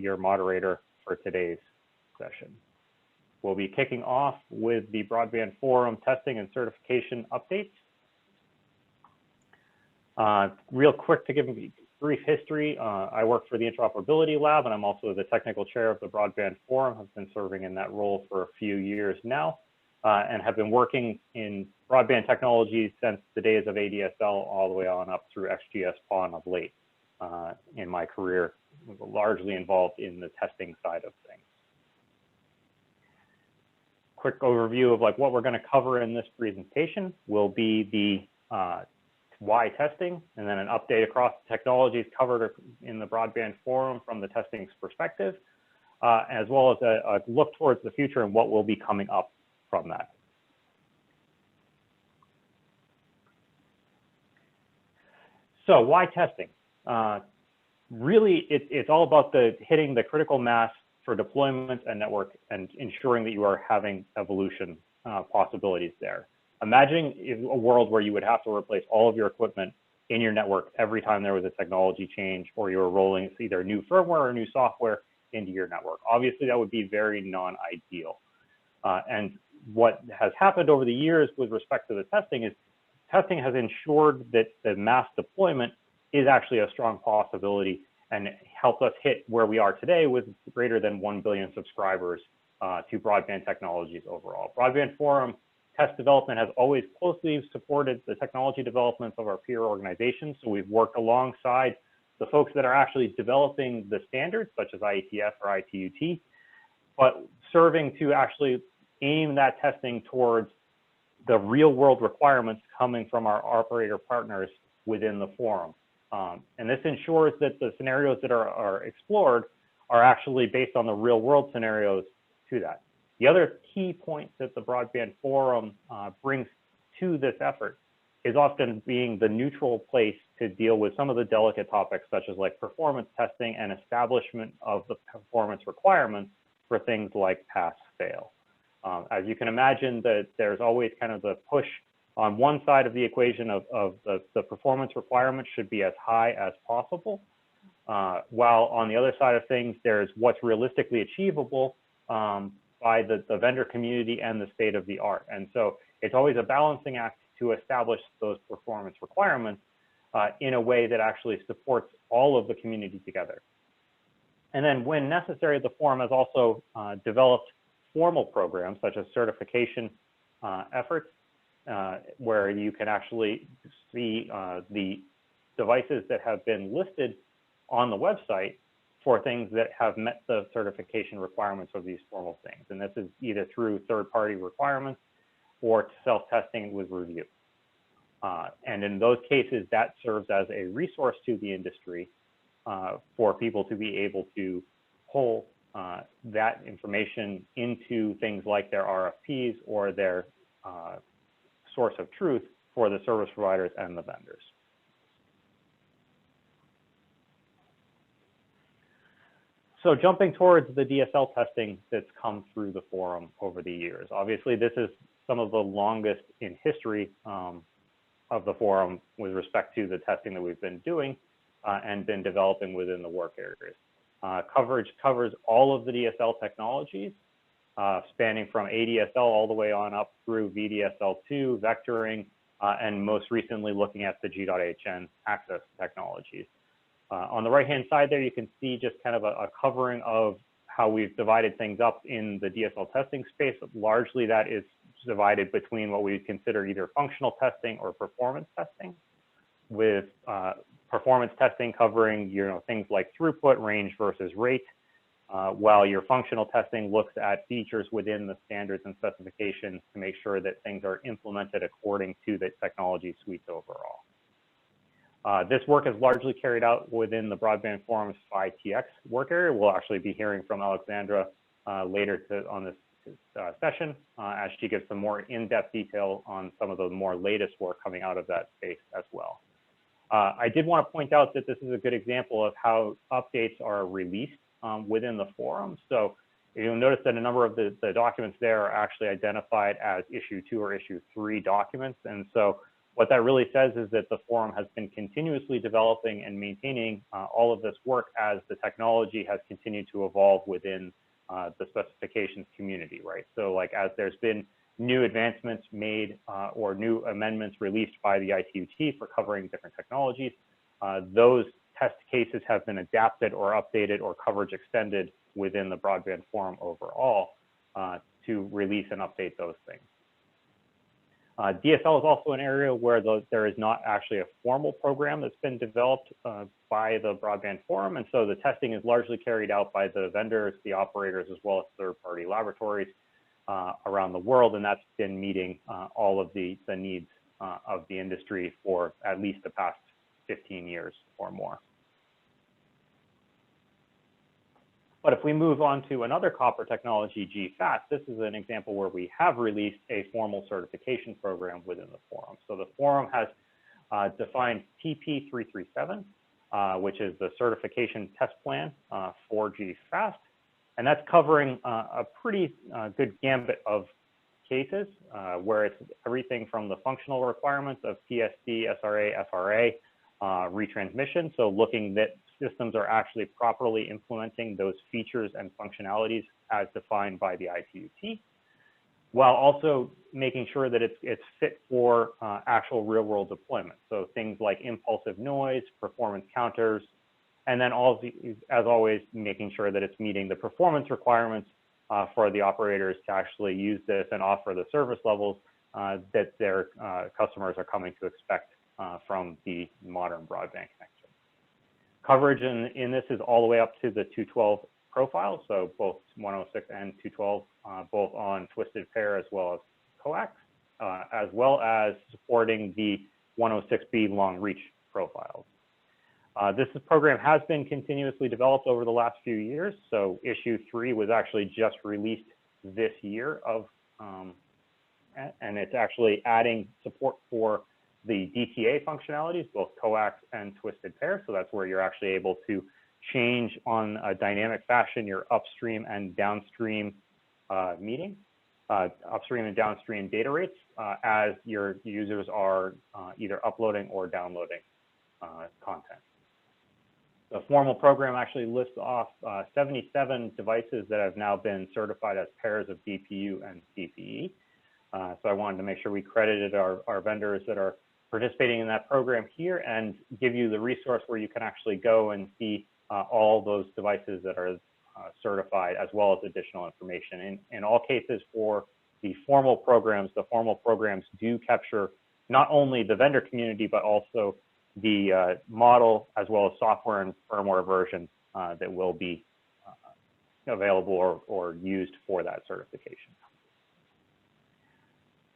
your moderator for today's session. We'll be kicking off with the Broadband Forum testing and certification updates. Real quick to give a brief history, I work for the Interoperability Lab, and I'm also the technical chair of the Broadband Forum. I've been serving in that role for a few years now, and have been working in broadband technologies since the days of ADSL all the way on up through XGS-PON of late in my career, largely involved in the testing side of things. Quick overview of like what we're going to cover in this presentation will be the why testing, and then an update across the technologies covered in the Broadband Forum from the testing's perspective, as well as a look towards the future and what will be coming up from that. So why testing? Really, it's all about hitting the critical mass for deployments and network and ensuring that you are having evolution possibilities there. Imagine a world where you would have to replace all of your equipment in your network every time there was a technology change or you were rolling either new firmware or new software into your network. Obviously, that would be very non-ideal. And what has happened over the years with respect to the testing is testing has ensured that the mass deployment is actually a strong possibility and helped us hit where we are today with greater than 1 billion subscribers to broadband technologies overall. Broadband Forum test development has always closely supported the technology developments of our peer organizations. So we've worked alongside the folks that are actually developing the standards, such as IETF or ITUT, but serving to actually aim that testing towards the real world requirements coming from our operator partners within the forum. And this ensures that the scenarios that are explored are actually based on the real world scenarios to that. The other key point that the Broadband Forum brings to this effort is often being the neutral place to deal with some of the delicate topics, such as like performance testing and establishment of the performance requirements for things like pass-fail. As you can imagine, that there's always kind of the push on one side of the equation of the performance requirements should be as high as possible, while on the other side of things, there's what's realistically achievable by the vendor community and the state of the art. And so it's always a balancing act to establish those performance requirements in a way that actually supports all of the community together. And then when necessary, the forum has also developed formal programs such as certification efforts, where you can actually see the devices that have been listed on the website for things that have met the certification requirements of these formal things. And this is either through third-party requirements or self-testing with review. And in those cases, that serves as a resource to the industry for people to be able to pull that information into things like their RFPs or their source of truth for the service providers and the vendors. So jumping towards the DSL testing that's come through the forum over the years. Obviously, this is some of the longest in history of the forum with respect to the testing that we've been doing and been developing within the work areas. Coverage covers all of the DSL technologies, spanning from ADSL all the way on up through VDSL2, vectoring, and most recently looking at the G.hn access technologies. On the right-hand side there, you can see just kind of a covering of how we've divided things up in the DSL testing space. Largely that is divided between what we consider either functional testing or performance testing, with performance testing covering things like throughput, range versus rate, while your functional testing looks at features within the standards and specifications to make sure that things are implemented according to the technology suites overall. This work is largely carried out within the Broadband Forum's PHY-TX work area. We'll actually be hearing from Alexandra later on this session as she gives some more in-depth detail on some of the more latest work coming out of that space as well. I did want to point out that this is a good example of how updates are released within the forum. So you'll notice that a number of the documents there are actually identified as issue 2 or issue 3 documents. And so what that really says is that the forum has been continuously developing and maintaining all of this work as the technology has continued to evolve within the specifications community, right? So like as there's been new advancements made or new amendments released by the ITU-T for covering different technologies, those test cases have been adapted or updated or coverage extended within the broadband forum overall to release and update those things. DSL is also an area where there is not actually a formal program that's been developed by the broadband forum. And so the testing is largely carried out by the vendors, the operators, as well as third-party laboratories around the world. And that's been meeting all of the needs of the industry for at least the past 15 years or more. But if we move on to another copper technology, Gfast, this is an example where we have released a formal certification program within the forum. So the forum has defined TP337, which is the certification test plan for Gfast. And that's covering a pretty good gambit of cases where it's everything from the functional requirements of PSD, SRA, FRA, retransmission. So looking that systems are actually properly implementing those features and functionalities as defined by the ITU-T, while also making sure that it's fit for actual real world deployment. So things like impulsive noise, performance counters, and then as always, making sure that it's meeting the performance requirements for the operators to actually use this and offer the service levels that their customers are coming to expect from the modern broadband connection. Coverage in this is all the way up to the 212 profile, so both 106 and 212, both on twisted pair as well as coax, as well as supporting the 106B long reach profiles. This program has been continuously developed over the last few years. So issue 3 was actually just released this year and it's actually adding support for the DTA functionalities, both coax and twisted pair. So that's where you're actually able to change on a dynamic fashion your upstream and downstream upstream and downstream data rates as your users are either uploading or downloading content. The formal program actually lists off 77 devices that have now been certified as pairs of DPU and CPE. So I wanted to make sure we credited our vendors that are participating in that program here and give you the resource where you can actually go and see all those devices that are certified, as well as additional information. In all cases for the formal programs do capture not only the vendor community, but also the model as well as software and firmware version that will be available or used for that certification.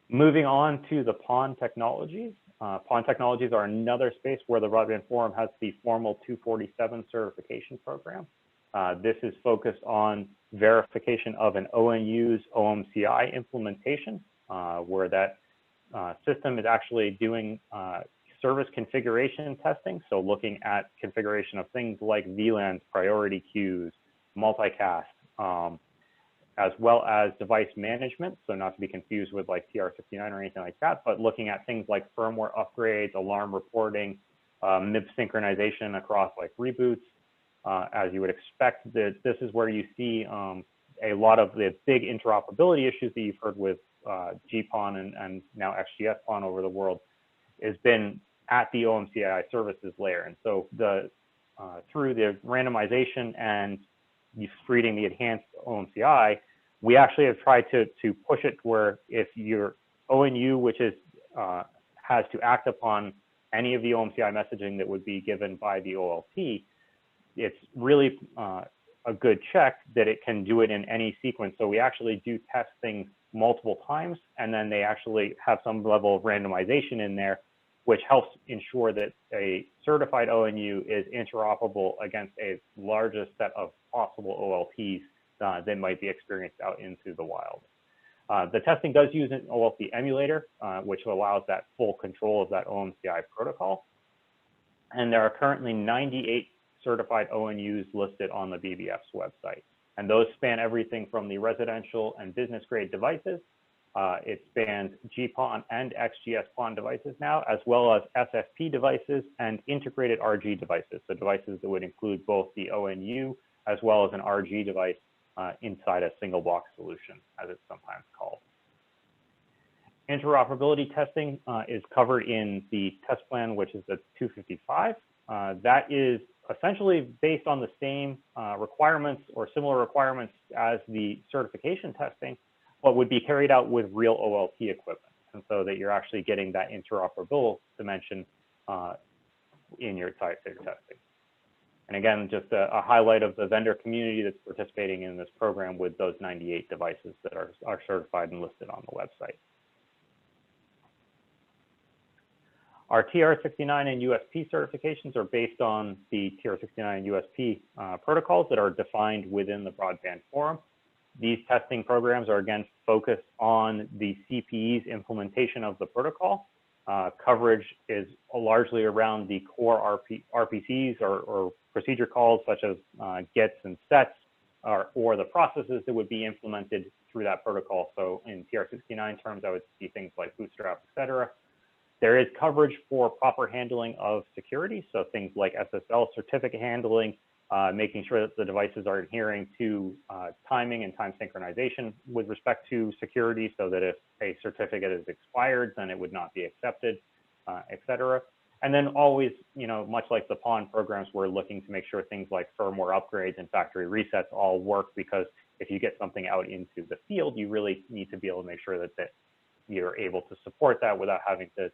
Moving on to the PON technologies. PON technologies are another space where the Broadband Forum has the formal 247 certification program. This is focused on verification of an ONU's OMCI implementation, where that system is actually doing service configuration testing. So looking at configuration of things like VLANs, priority queues, multicast, as well as device management. So not to be confused with like TR69 or anything like that, but looking at things like firmware upgrades, alarm reporting, MIB synchronization across like reboots. As you would expect, that this is where you see a lot of the big interoperability issues that you've heard with GPON and now XGS-PON over the world has been at the OMCI services layer. And so through the randomization and reading the enhanced OMCI, we actually have tried to push it where if your ONU, which is has to act upon any of the OMCI messaging that would be given by the OLT, it's really a good check that it can do it in any sequence. So we actually do test things multiple times, and then they actually have some level of randomization in there, which helps ensure that a certified ONU is interoperable against a largest set of possible OLTs that might be experienced out into the wild. The testing does use an OLT emulator, which allows that full control of that OMCI protocol. And there are currently 98 certified ONUs listed on the BBF's website. And those span everything from the residential and business grade devices It spans GPON and XGS-PON devices now, as well as SFP devices and integrated RG devices. So devices that would include both the ONU as well as an RG device inside a single box solution, as it's sometimes called. Interoperability testing is covered in the test plan, which is the 255. That is essentially based on the same requirements or similar requirements as the certification testing, but would be carried out with real OLT equipment. And so that you're actually getting that interoperable dimension in your site testing. And again, just a highlight of the vendor community that's participating in this program with those 98 devices that are certified and listed on the website. Our TR69 and USP certifications are based on the TR69 and USP protocols that are defined within the Broadband Forum. These testing programs are again focused on the CPE's implementation of the protocol. Coverage is largely around the core RPCs or procedure calls such as gets and sets or the processes that would be implemented through that protocol. So in TR69 terms, I would see things like bootstrap, et cetera. There is coverage for proper handling of security. So things like SSL certificate handling, making sure that the devices are adhering to timing and time synchronization with respect to security, so that if a certificate is expired, then it would not be accepted, et cetera. And then always, much like the PON programs, we're looking to make sure things like firmware upgrades and factory resets all work, because if you get something out into the field, you really need to be able to make sure that you're able to support that without having to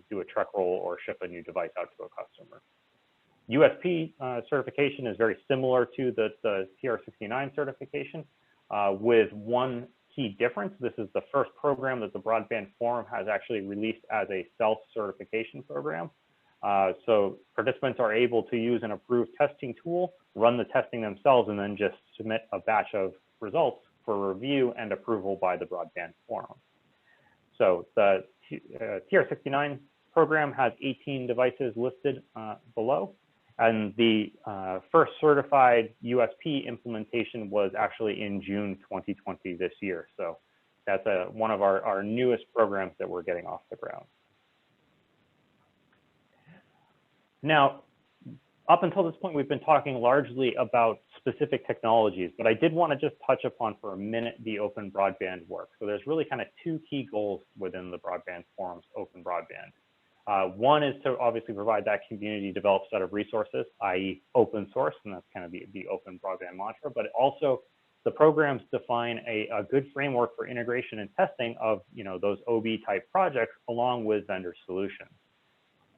do a truck roll or ship a new device out to a customer. USP certification is very similar to the TR69 certification with one key difference. This is the first program that the Broadband Forum has actually released as a self-certification program. So participants are able to use an approved testing tool, run the testing themselves, and then just submit a batch of results for review and approval by the Broadband Forum. So the TR69 program has 18 devices listed below. And the first certified USP implementation was actually in June 2020 this year. So that's one of our newest programs that we're getting off the ground. Now, up until this point, we've been talking largely about specific technologies, but I did want to just touch upon for a minute the open broadband work. So there's really kind of two key goals within the Broadband Forum's open broadband. One is to obviously provide that community developed set of resources, i.e. open source, and that's kind of the open broadband mantra, but also the programs define a good framework for integration and testing of those OB type projects along with vendor solutions.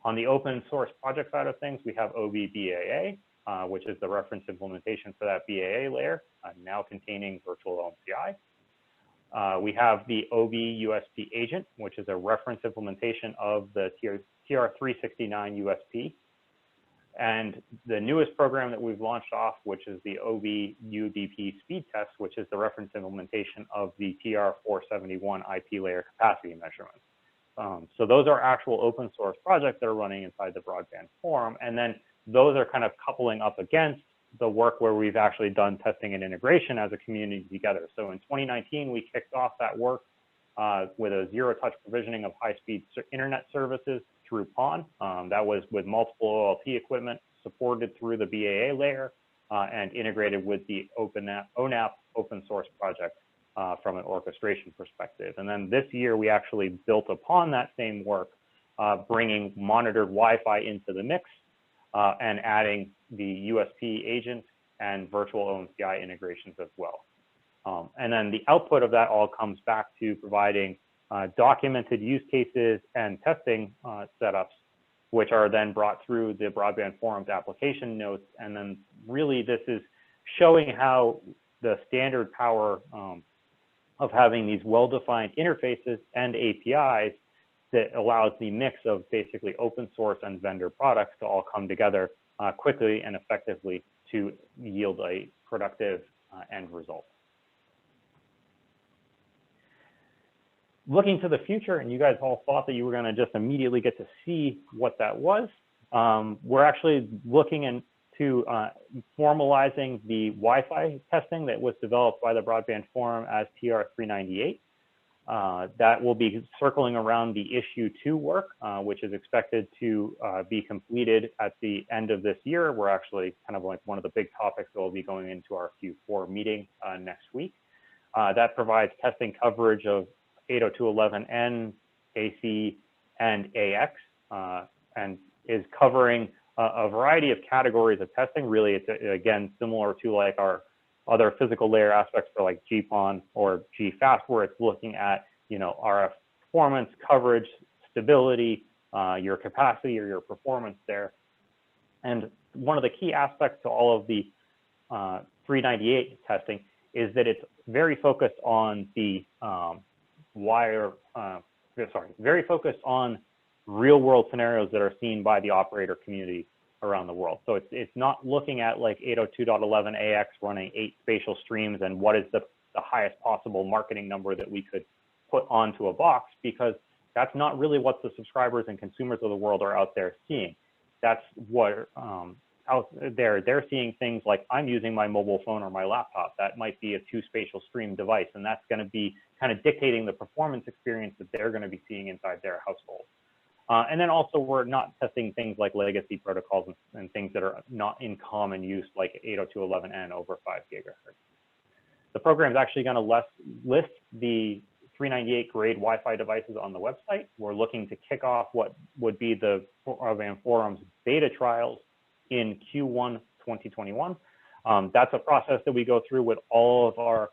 On the open source project side of things, we have vBASe, which is the reference implementation for that BAA layer, now containing virtual OMCI. We have the OB-USP agent, which is a reference implementation of the TR69 USP. And the newest program that we've launched off, which is the OB-UDP speed test, which is the reference implementation of the TR471 IP layer capacity measurements. So those are actual open source projects that are running inside the Broadband Forum. And then those are kind of coupling up against the work where we've actually done testing and integration as a community together. So in 2019, we kicked off that work with a zero-touch provisioning of high-speed internet services through PON. That was with multiple OLT equipment supported through the BAA layer and integrated with the ONAP open source project from an orchestration perspective. And then this year, we actually built upon that same work, bringing monitored Wi-Fi into the mix and adding the USP agent and virtual OMCI integrations as well. And then the output of that all comes back to providing documented use cases and testing setups, which are then brought through the Broadband Forum's application notes. And then really this is showing how the standard power of having these well-defined interfaces and APIs that allows the mix of basically open source and vendor products to all come together quickly and effectively to yield a productive end result. Looking to the future, and you guys all thought that you were going to just immediately get to see what that was, we're actually looking into formalizing the Wi-Fi testing that was developed by the Broadband Forum as TR398. That will be circling around the issue 2 work, which is expected to be completed at the end of this year. We're actually kind of like one of the big topics that will be going into our Q4 meeting next week. That provides testing coverage of 802.11n, AC, and AX, and is covering a variety of categories of testing. Really, it's again similar to like our other physical layer aspects for like GPON or Gfast, where it's looking at, you know, RF performance, coverage, stability, your capacity or your performance there. And one of the key aspects to all of the 398 testing is that it's very focused on the very focused on real world scenarios that are seen by the operator community around the world. So it's not looking at like 802.11ax running 8 spatial streams and what is the highest possible marketing number that we could put onto a box, because that's not really what the subscribers and consumers of the world are out there seeing. That's what out there, they're seeing things like, I'm using my mobile phone or my laptop. That might be a 2 spatial stream device, and that's going to be kind of dictating the performance experience that they're going to be seeing inside their household. And then also, we're not testing things like legacy protocols and things that are not in common use, like 802.11n over 5 gigahertz. The program is actually going to list the 398 grade Wi-Fi devices on the website. We're looking to kick off what would be the Broadband Forum's beta trials in Q1 2021. That's a process that we go through with all of our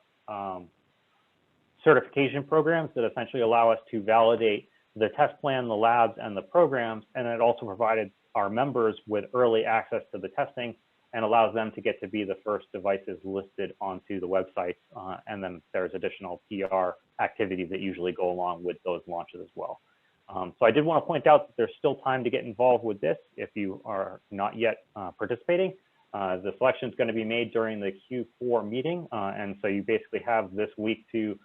certification programs that essentially allow us to validate the test plan, the labs, and the programs. And it also provided our members with early access to the testing and allows them to get to be the first devices listed onto the website. And then there's additional PR activities that usually go along with those launches as well. So I did want to point out that there's still time to get involved with this if you are not yet participating. The selection is going to be made during the Q4 meeting. And so you basically have this week to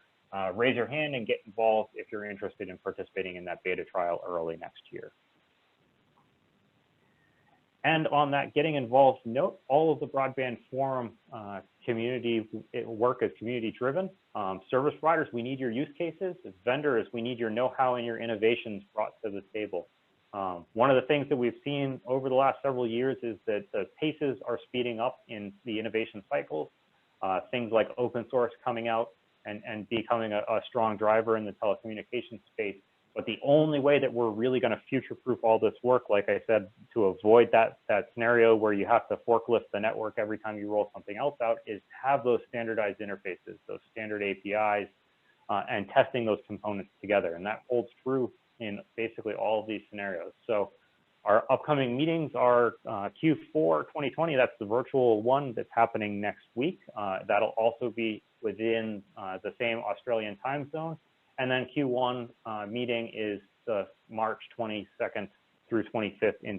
raise your hand and get involved if you're interested in participating in that beta trial early next year. And on that getting involved note, all of the Broadband Forum community work is community driven. Service providers, we need your use cases. As vendors, we need your know-how and your innovations brought to the table. One of the things that we've seen over the last several years is that the paces are speeding up in the innovation cycles. Things like open source coming out and becoming a strong driver in the telecommunications space. But the only way that we're really going to future-proof all this work, like I said, to avoid that scenario where you have to forklift the network every time you roll something else out, is have those standardized interfaces, those standard APIs, and testing those components together. And that holds true in basically all of these scenarios. So our upcoming meetings are Q4 2020. That's the virtual one that's happening next week. That'll also be within the same Australian time zone. And then Q1 meeting is the March 22nd through 25th in